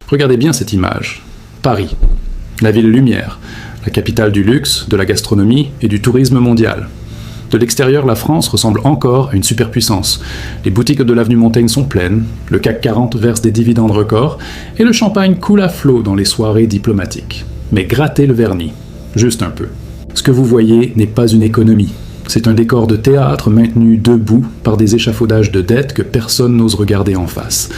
Regardez bien cette image. Paris, la ville lumière, la capitale du luxe, de la gastronomie et du tourisme mondial. De l'extérieur, la France ressemble encore à une superpuissance. Les boutiques de l'avenue Montaigne sont pleines, le CAC 40 verse des dividendes records, et le champagne coule à flot dans les soirées diplomatiques. Mais grattez le vernis, juste un peu. Ce que vous voyez n'est pas une économie. C'est un décor de théâtre maintenu debout par des échafaudages de dettes que personne n'ose regarder en face.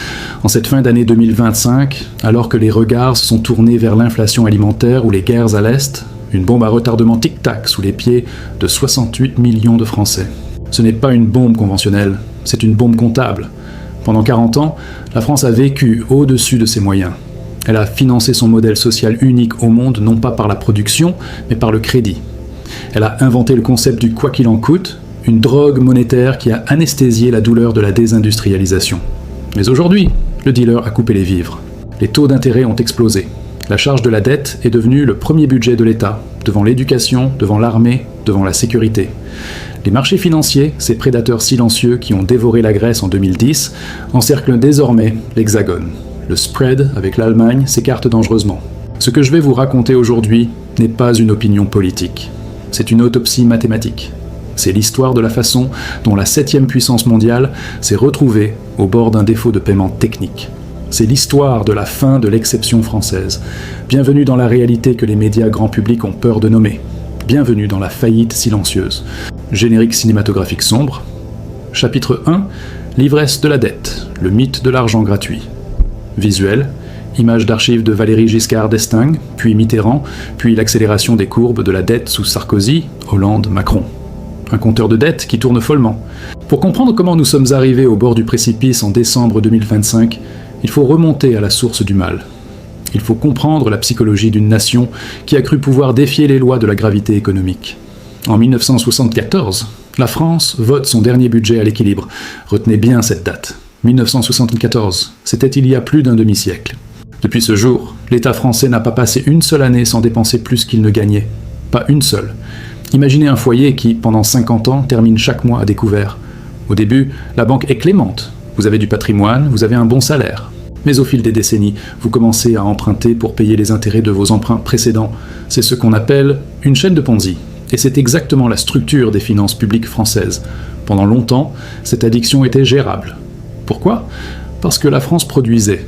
En cette fin d'année 2025, alors que les regards se sont tournés vers l'inflation alimentaire ou les guerres à l'Est, une bombe à retardement tic-tac sous les pieds de 68 millions de Français. Ce n'est pas une bombe conventionnelle, c'est une bombe comptable. Pendant 40 ans, la France a vécu au-dessus de ses moyens. Elle a financé son modèle social unique au monde non pas par la production, mais par le crédit. Elle a inventé le concept du « quoi qu'il en coûte », une drogue monétaire qui a anesthésié la douleur de la désindustrialisation. Mais aujourd'hui, le dealer a coupé les vivres. Les taux d'intérêt ont explosé. La charge de la dette est devenue le premier budget de l'État, devant l'éducation, devant l'armée, devant la sécurité. Les marchés financiers, ces prédateurs silencieux qui ont dévoré la Grèce en 2010, encerclent désormais l'Hexagone. Le spread avec l'Allemagne s'écarte dangereusement. Ce que je vais vous raconter aujourd'hui n'est pas une opinion politique. C'est une autopsie mathématique. C'est l'histoire de la façon dont la 7e puissance mondiale s'est retrouvée au bord d'un défaut de paiement technique. C'est l'histoire de la fin de l'exception française. Bienvenue dans la réalité que les médias grand public ont peur de nommer. Bienvenue dans la faillite silencieuse. Générique cinématographique sombre. Chapitre 1. L'ivresse de la dette, le mythe de l'argent gratuit. Visuel. Image d'archives de Valéry Giscard d'Estaing, puis Mitterrand, puis l'accélération des courbes de la dette sous Sarkozy, Hollande, Macron. Un compteur de dette qui tourne follement. Pour comprendre comment nous sommes arrivés au bord du précipice en décembre 2025, il faut remonter à la source du mal. Il faut comprendre la psychologie d'une nation qui a cru pouvoir défier les lois de la gravité économique. En 1974, la France vote son dernier budget à l'équilibre. Retenez bien cette date. 1974, c'était il y a plus d'un demi-siècle. Depuis ce jour, l'État français n'a pas passé une seule année sans dépenser plus qu'il ne gagnait. Pas une seule. Imaginez un foyer qui, pendant 50 ans, termine chaque mois à découvert. Au début, la banque est clémente. Vous avez du patrimoine, vous avez un bon salaire. Mais au fil des décennies, vous commencez à emprunter pour payer les intérêts de vos emprunts précédents. C'est ce qu'on appelle une chaîne de Ponzi. Et c'est exactement la structure des finances publiques françaises. Pendant longtemps, cette addiction était gérable. Pourquoi ? Parce que la France produisait.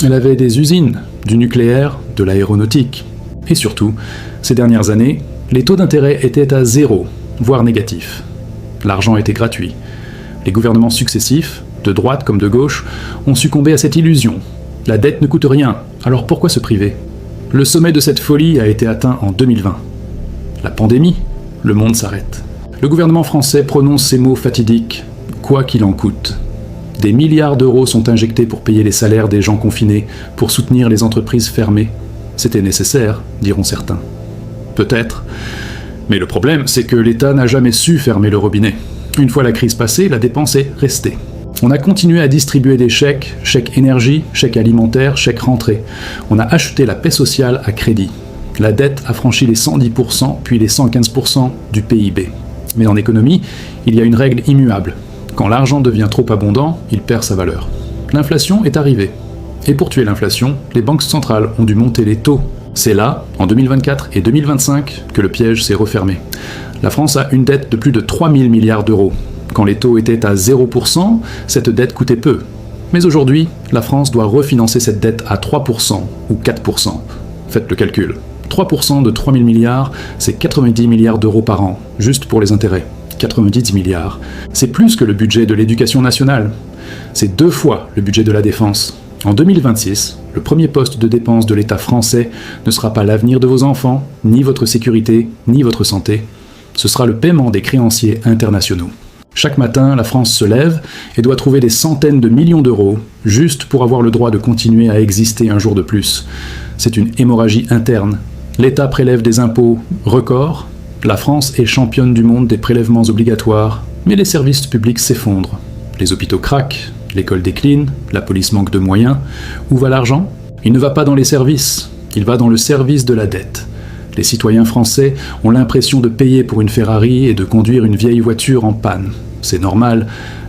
Elle avait des usines, du nucléaire, de l'aéronautique. Et surtout, ces dernières années, les taux d'intérêt étaient à zéro, voire négatifs. L'argent était gratuit. Les gouvernements successifs, de droite comme de gauche, ont succombé à cette illusion. La dette ne coûte rien, alors pourquoi se priver ? Le sommet de cette folie a été atteint en 2020. La pandémie, le monde s'arrête. Le gouvernement français prononce ces mots fatidiques, « quoi qu'il en coûte ». Des milliards d'euros sont injectés pour payer les salaires des gens confinés, pour soutenir les entreprises fermées. C'était nécessaire, diront certains. Peut-être. Mais le problème, c'est que l'État n'a jamais su fermer le robinet. Une fois la crise passée, la dépense est restée. On a continué à distribuer des chèques, chèques énergie, chèques alimentaires, chèques rentrée. On a acheté la paix sociale à crédit. La dette a franchi les 110%, puis les 115% du PIB. Mais en économie, il y a une règle immuable. Quand l'argent devient trop abondant, il perd sa valeur. L'inflation est arrivée. Et pour tuer l'inflation, les banques centrales ont dû monter les taux. C'est là, en 2024 et 2025, que le piège s'est refermé. La France a une dette de plus de 3 000 milliards d'euros. Quand les taux étaient à 0%, cette dette coûtait peu. Mais aujourd'hui, la France doit refinancer cette dette à 3% ou 4%. Faites le calcul. 3% de 3 000 milliards, c'est 90 milliards d'euros par an, juste pour les intérêts. 90 milliards. C'est plus que le budget de l'éducation nationale. C'est 2 fois le budget de la défense. En 2026, le premier poste de dépense de l'État français ne sera pas l'avenir de vos enfants, ni votre sécurité, ni votre santé. Ce sera le paiement des créanciers internationaux. Chaque matin, la France se lève et doit trouver des centaines de millions d'euros, juste pour avoir le droit de continuer à exister un jour de plus. C'est une hémorragie interne. L'État prélève des impôts records. La France est championne du monde des prélèvements obligatoires, mais les services publics s'effondrent. Les hôpitaux craquent, l'école décline, la police manque de moyens. Où va l'argent ? Il ne va pas dans les services, il va dans le service de la dette. Les citoyens français ont l'impression de payer pour une Ferrari et de conduire une vieille voiture en panne. C'est normal,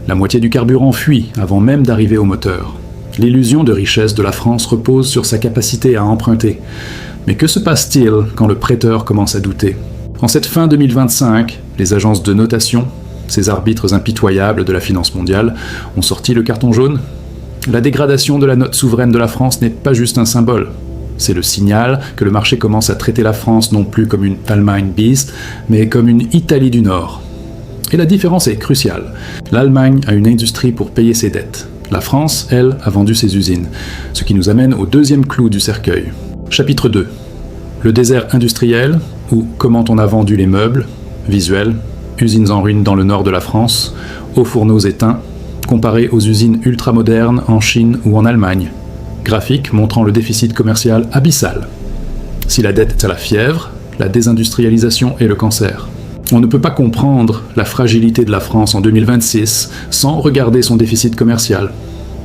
la moitié du carburant fuit avant même d'arriver au moteur. L'illusion de richesse de la France repose sur sa capacité à emprunter. Mais que se passe-t-il quand le prêteur commence à douter ? En cette fin 2025, les agences de notation, ces arbitres impitoyables de la finance mondiale, ont sorti le carton jaune. La dégradation de la note souveraine de la France n'est pas juste un symbole. C'est le signal que le marché commence à traiter la France non plus comme une Allemagne bis, mais comme une Italie du Nord. Et la différence est cruciale. L'Allemagne a une industrie pour payer ses dettes. La France, elle, a vendu ses usines. Ce qui nous amène au deuxième clou du cercueil. Chapitre 2. Le désert industriel, ou comment on a vendu les meubles, visuel, usines en ruine dans le nord de la France, aux fourneaux éteints, comparé aux usines ultramodernes en Chine ou en Allemagne. Graphique montrant le déficit commercial abyssal. Si la dette est à la fièvre, la désindustrialisation est le cancer. On ne peut pas comprendre la fragilité de la France en 2026 sans regarder son déficit commercial.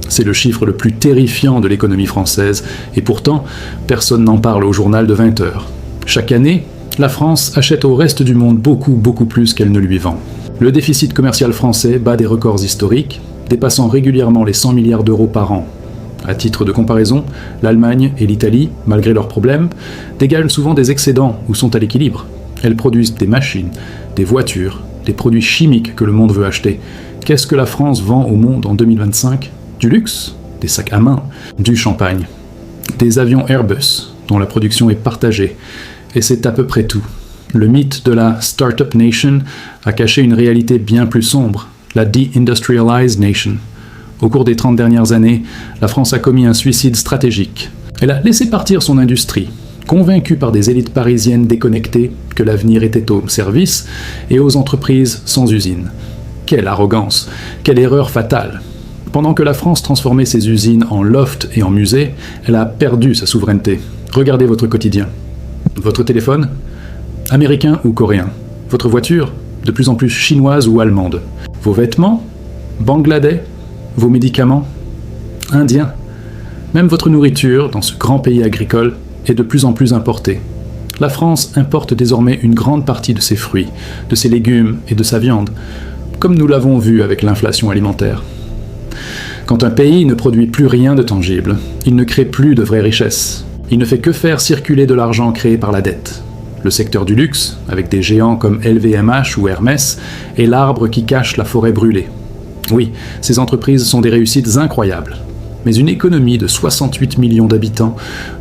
C'est le chiffre le plus terrifiant de l'économie française, et pourtant, personne n'en parle au journal de 20 heures. Chaque année, la France achète au reste du monde beaucoup plus qu'elle ne lui vend. Le déficit commercial français bat des records historiques, dépassant régulièrement les 100 milliards d'euros par an. À titre de comparaison, l'Allemagne et l'Italie, malgré leurs problèmes, dégagent souvent des excédents ou sont à l'équilibre. Elles produisent des machines, des voitures, des produits chimiques que le monde veut acheter. Qu'est-ce que la France vend au monde en 2025 ? Du luxe, des sacs à main, du champagne, des avions Airbus, dont la production est partagée. Et c'est à peu près tout. Le mythe de la Startup Nation a caché une réalité bien plus sombre, la Deindustrialized Nation. Au cours des 30 dernières années, la France a commis un suicide stratégique. Elle a laissé partir son industrie, convaincue par des élites parisiennes déconnectées que l'avenir était au service et aux entreprises sans usine. Quelle arrogance, quelle erreur fatale. Pendant que la France transformait ses usines en loft et en musées, elle a perdu sa souveraineté. Regardez votre quotidien. Votre téléphone ? Américain ou coréen ? Votre voiture ? De plus en plus chinoise ou allemande ? Vos vêtements ? Bangladais ? Vos médicaments ? Indiens ? Même votre nourriture, dans ce grand pays agricole, est de plus en plus importée. La France importe désormais une grande partie de ses fruits, de ses légumes et de sa viande, comme nous l'avons vu avec l'inflation alimentaire. Quand un pays ne produit plus rien de tangible, il ne crée plus de vraies richesses. Il ne fait que faire circuler de l'argent créé par la dette. Le secteur du luxe, avec des géants comme LVMH ou Hermès, est l'arbre qui cache la forêt brûlée. Oui, ces entreprises sont des réussites incroyables. Mais une économie de 68 millions d'habitants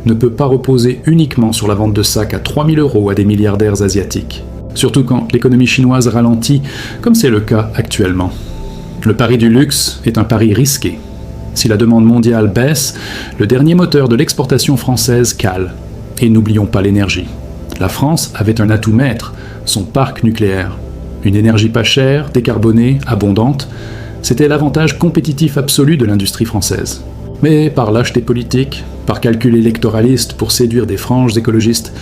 ne peut pas reposer uniquement sur la vente de sacs à 3 000 € à des milliardaires asiatiques. Surtout quand l'économie chinoise ralentit, comme c'est le cas actuellement. Le pari du luxe est un pari risqué. Si la demande mondiale baisse, le dernier moteur de l'exportation française cale. Et n'oublions pas l'énergie. La France avait un atout maître, son parc nucléaire. Une énergie pas chère, décarbonée, abondante, c'était l'avantage compétitif absolu de l'industrie française. Mais par lâcheté politique, par calcul électoraliste pour séduire des franges écologistes,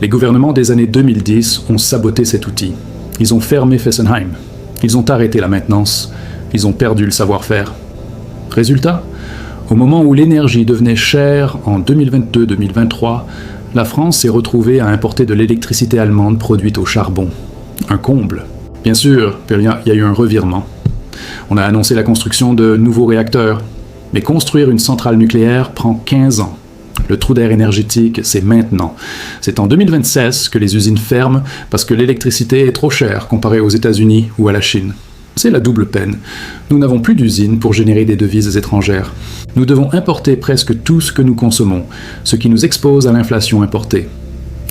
les gouvernements des années 2010 ont saboté cet outil. Ils ont fermé Fessenheim. Ils ont arrêté la maintenance. Ils ont perdu le savoir-faire. Résultat, au moment où l'énergie devenait chère en 2022-2023, la France s'est retrouvée à importer de l'électricité allemande produite au charbon. Un comble. Bien sûr, il y a eu un revirement. On a annoncé la construction de nouveaux réacteurs. Mais construire une centrale nucléaire prend 15 ans. Le trou d'air énergétique, c'est maintenant. C'est en 2026 que les usines ferment parce que l'électricité est trop chère comparée aux États-Unis ou à la Chine. C'est la double peine. Nous n'avons plus d'usines pour générer des devises étrangères. Nous devons importer presque tout ce que nous consommons, ce qui nous expose à l'inflation importée.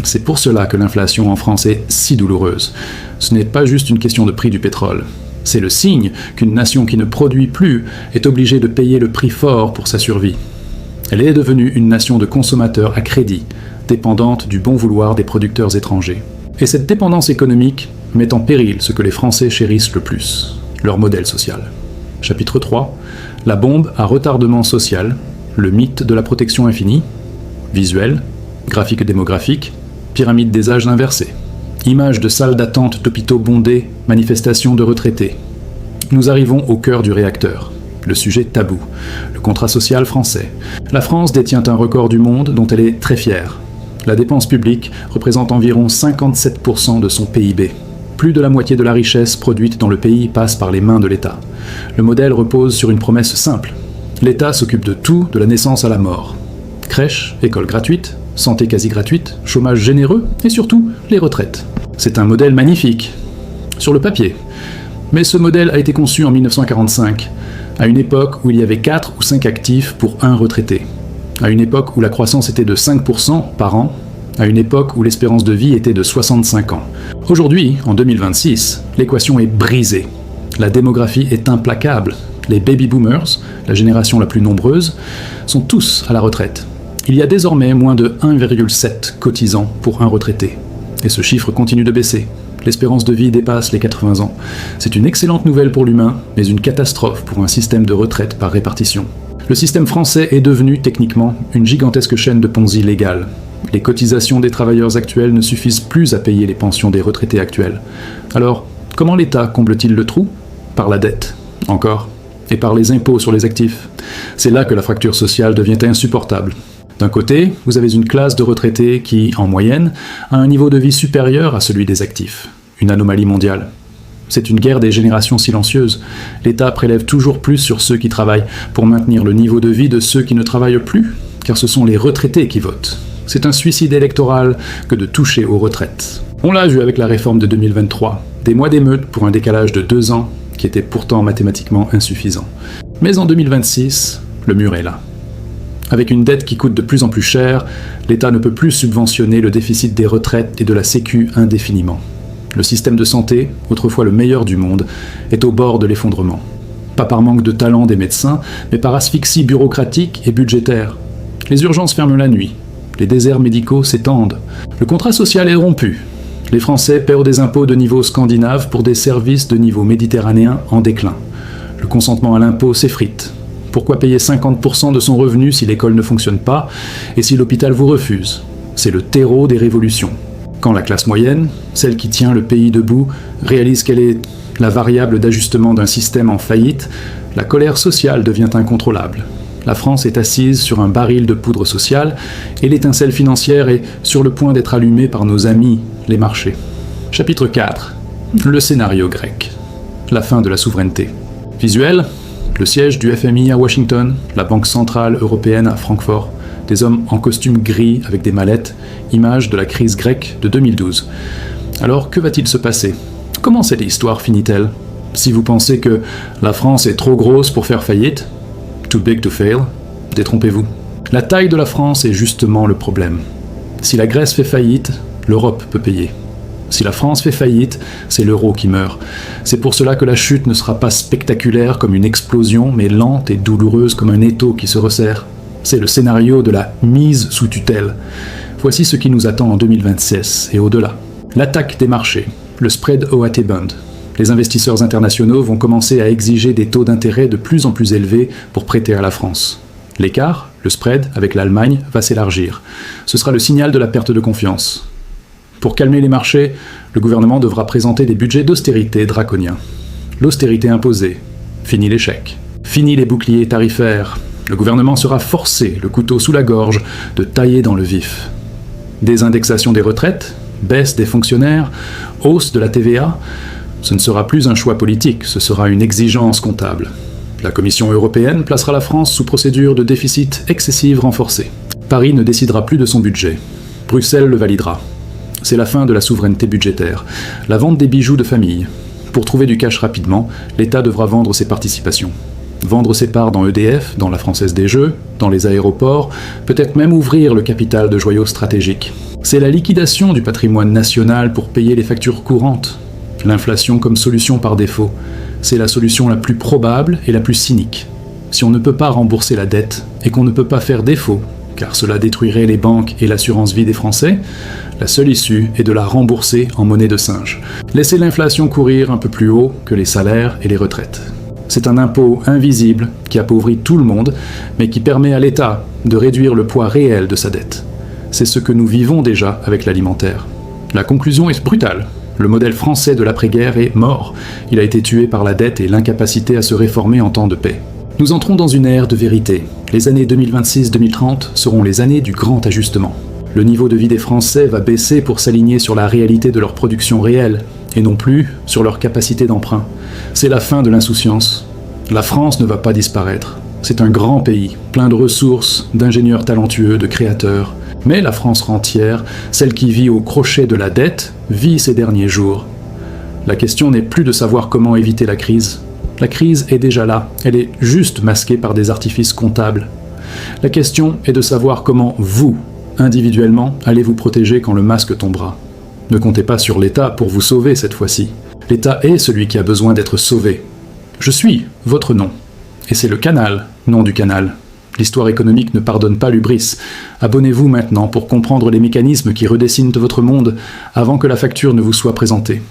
C'est pour cela que l'inflation en France est si douloureuse. Ce n'est pas juste une question de prix du pétrole. C'est le signe qu'une nation qui ne produit plus est obligée de payer le prix fort pour sa survie. Elle est devenue une nation de consommateurs à crédit, dépendante du bon vouloir des producteurs étrangers. Et cette dépendance économique met en péril ce que les Français chérissent le plus, leur modèle social. Chapitre 3. La bombe à retardement social, le mythe de la protection infinie, visuel, graphique démographique, pyramide des âges inversée. Images de salles d'attente d'hôpitaux bondés, manifestations de retraités. Nous arrivons au cœur du réacteur. Le sujet tabou, le contrat social français. La France détient un record du monde dont elle est très fière. La dépense publique représente environ 57% de son PIB. Plus de la moitié de la richesse produite dans le pays passe par les mains de l'État. Le modèle repose sur une promesse simple. L'État s'occupe de tout, de la naissance à la mort. Crèche, école gratuite, santé quasi gratuite, chômage généreux et surtout les retraites. C'est un modèle magnifique, sur le papier. Mais ce modèle a été conçu en 1945, à une époque où il y avait 4 ou 5 actifs pour un retraité. À une époque où la croissance était de 5% par an, à une époque où l'espérance de vie était de 65 ans. Aujourd'hui, en 2026, l'équation est brisée. La démographie est implacable. Les baby boomers, la génération la plus nombreuse, sont tous à la retraite. Il y a désormais moins de 1,7 cotisants pour un retraité. Et ce chiffre continue de baisser. L'espérance de vie dépasse les 80 ans. C'est une excellente nouvelle pour l'humain, mais une catastrophe pour un système de retraite par répartition. Le système français est devenu, techniquement, une gigantesque chaîne de Ponzi légale. Les cotisations des travailleurs actuels ne suffisent plus à payer les pensions des retraités actuels. Alors, comment l'État comble-t-il le trou ? Par la dette, encore, et par les impôts sur les actifs. C'est là que la fracture sociale devient insupportable. D'un côté, vous avez une classe de retraités qui, en moyenne, a un niveau de vie supérieur à celui des actifs. Une anomalie mondiale. C'est une guerre des générations silencieuses. L'État prélève toujours plus sur ceux qui travaillent pour maintenir le niveau de vie de ceux qui ne travaillent plus, car ce sont les retraités qui votent. C'est un suicide électoral que de toucher aux retraites. On l'a vu avec la réforme de 2023. Des mois d'émeute pour un décalage de 2 ans, qui était pourtant mathématiquement insuffisant. Mais en 2026, le mur est là. Avec une dette qui coûte de plus en plus cher, l'État ne peut plus subventionner le déficit des retraites et de la Sécu indéfiniment. Le système de santé, autrefois le meilleur du monde, est au bord de l'effondrement. Pas par manque de talent des médecins, mais par asphyxie bureaucratique et budgétaire. Les urgences ferment la nuit. Les déserts médicaux s'étendent. Le contrat social est rompu. Les Français paient des impôts de niveau scandinave pour des services de niveau méditerranéen en déclin. Le consentement à l'impôt s'effrite. Pourquoi payer 50% de son revenu si l'école ne fonctionne pas et si l'hôpital vous refuse ? C'est le terreau des révolutions. Quand la classe moyenne, celle qui tient le pays debout, réalise qu'elle est la variable d'ajustement d'un système en faillite, la colère sociale devient incontrôlable. La France est assise sur un baril de poudre sociale et l'étincelle financière est sur le point d'être allumée par nos amis, les marchés. Chapitre 4. Le scénario grec. La fin de la souveraineté. Visuel. Le siège du FMI à Washington, la Banque centrale européenne à Francfort, des hommes en costume gris avec des mallettes, image de la crise grecque de 2012. Alors, que va-t-il se passer ? Comment cette histoire finit-elle ? Si vous pensez que la France est trop grosse pour faire faillite, too big to fail, détrompez-vous. La taille de la France est justement le problème. Si la Grèce fait faillite, l'Europe peut payer. Si la France fait faillite, c'est l'euro qui meurt. C'est pour cela que la chute ne sera pas spectaculaire comme une explosion, mais lente et douloureuse comme un étau qui se resserre. C'est le scénario de la mise sous tutelle. Voici ce qui nous attend en 2026 et au-delà. L'attaque des marchés, le spread OAT bond. Les investisseurs internationaux vont commencer à exiger des taux d'intérêt de plus en plus élevés pour prêter à la France. L'écart, le spread, avec l'Allemagne, va s'élargir. Ce sera le signal de la perte de confiance. Pour calmer les marchés, le gouvernement devra présenter des budgets d'austérité draconiens. L'austérité imposée. Fini l'échec. Fini les boucliers tarifaires. Le gouvernement sera forcé, le couteau sous la gorge, de tailler dans le vif. Désindexation des retraites, baisse des fonctionnaires, hausse de la TVA, ce ne sera plus un choix politique, ce sera une exigence comptable. La Commission européenne placera la France sous procédure de déficit excessive renforcée. Paris ne décidera plus de son budget. Bruxelles le validera. C'est la fin de la souveraineté budgétaire, la vente des bijoux de famille. Pour trouver du cash rapidement, l'État devra vendre ses participations. Vendre ses parts dans EDF, dans la Française des Jeux, dans les aéroports, peut-être même ouvrir le capital de joyaux stratégiques. C'est la liquidation du patrimoine national pour payer les factures courantes. L'inflation comme solution par défaut. C'est la solution la plus probable et la plus cynique. Si on ne peut pas rembourser la dette et qu'on ne peut pas faire défaut, car cela détruirait les banques et l'assurance vie des Français, la seule issue est de la rembourser en monnaie de singe. Laisser l'inflation courir un peu plus haut que les salaires et les retraites. C'est un impôt invisible qui appauvrit tout le monde, mais qui permet à l'État de réduire le poids réel de sa dette. C'est ce que nous vivons déjà avec l'alimentaire. La conclusion est brutale. Le modèle français de l'après-guerre est mort. Il a été tué par la dette et l'incapacité à se réformer en temps de paix. Nous entrons dans une ère de vérité. Les années 2026-2030 seront les années du grand ajustement. Le niveau de vie des Français va baisser pour s'aligner sur la réalité de leur production réelle, et non plus sur leur capacité d'emprunt. C'est la fin de l'insouciance. La France ne va pas disparaître. C'est un grand pays, plein de ressources, d'ingénieurs talentueux, de créateurs. Mais la France rentière, celle qui vit au crochet de la dette, vit ses derniers jours. La question n'est plus de savoir comment éviter la crise. La crise est déjà là, elle est juste masquée par des artifices comptables. La question est de savoir comment vous, individuellement, allez vous protéger quand le masque tombera. Ne comptez pas sur l'État pour vous sauver cette fois-ci. L'État est celui qui a besoin d'être sauvé. Je suis votre nom. Et c'est le canal, nom du canal. L'histoire économique ne pardonne pas l'hubris. Abonnez-vous maintenant pour comprendre les mécanismes qui redessinent votre monde avant que la facture ne vous soit présentée.